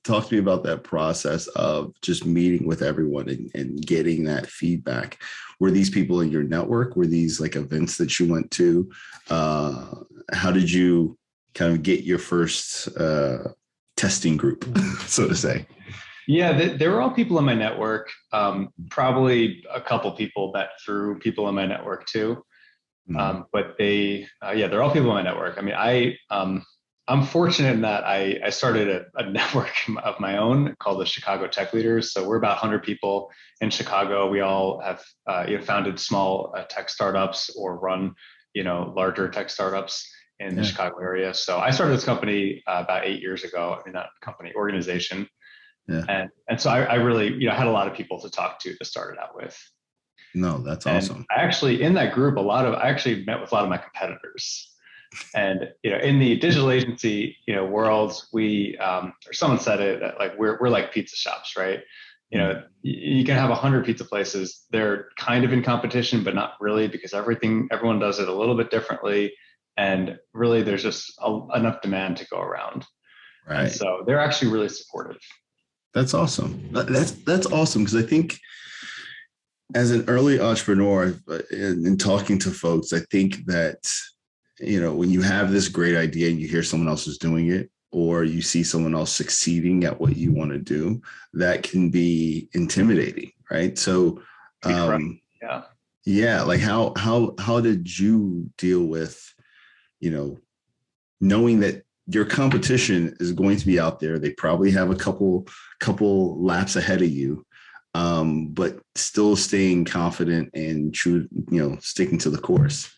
talk to me about that process of just meeting with everyone and getting that feedback. Were these people in your network? Were these like events that you went to? How did you kind of get your first testing group, so to say? Yeah, they were all people in my network. Probably a couple people met through people in my network too. But they're all people in my network. I mean, I'm fortunate in that I started a network of my own called the Chicago Tech Leaders. So we're about 100 people in Chicago. We all have founded small tech startups or run larger tech startups in the Chicago area. So I started this company about 8 years ago. I mean, not company, organization. Yeah. And so I really had a lot of people to talk to start it out with. No, that's awesome. I actually, in that group, I actually met with a lot of my competitors. And in the digital agency world, we or someone said it that, like, we're like pizza shops, right? You can have 100 pizza places. They're kind of in competition, but not really, because everyone does it a little bit differently, and really there's just enough demand to go around. Right. And so they're actually really supportive. That's awesome. That's awesome, because I think as an early entrepreneur, in talking to folks, I think that when you have this great idea and you hear someone else is doing it, or you see someone else succeeding at what you want to do, that can be intimidating, right? So, like how did you deal with, knowing that your competition is going to be out there? They probably have a couple laps ahead of you, but still staying confident and true, sticking to the course.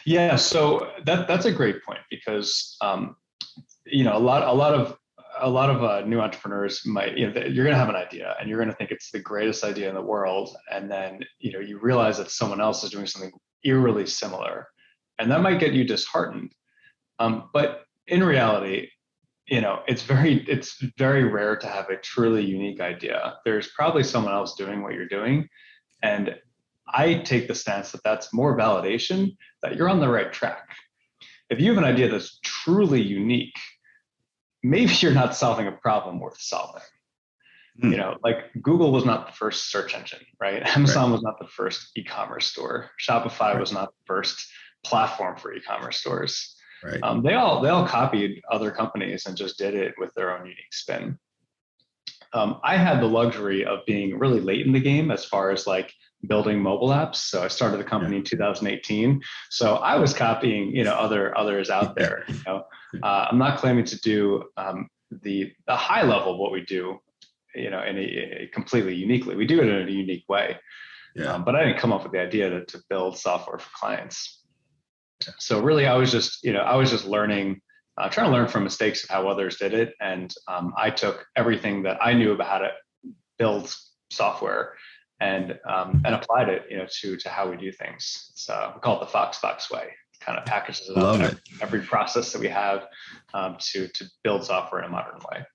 Yeah, so that's a great point, because a lot of new entrepreneurs might, you're going to have an idea and you're going to think it's the greatest idea in the world, and then you realize that someone else is doing something eerily similar, and that might get you disheartened. But in reality, it's very rare to have a truly unique idea. There's probably someone else doing what you're doing, and I take the stance that that's more validation that you're on the right track. If you have an idea that's truly unique, maybe you're not solving a problem worth solving. Like Google was not the first search engine, right? Amazon was not the first e-commerce store. Shopify was not the first platform for e-commerce stores. Right. They all copied other companies and just did it with their own unique spin. I had the luxury of being really late in the game as far as like building mobile apps. So I started the company in 2018. So I was copying, others out there. I'm not claiming to do the high level of what we do, in a completely uniquely. We do it in a unique way. But I didn't come up with the idea to build software for clients. So really, I was just learning, trying to learn from mistakes of how others did it. And I took everything that I knew about how to build software and applied it, to how we do things. So we call it the Fox way. It kind of packages it up, every process that we have to build software in a modern way.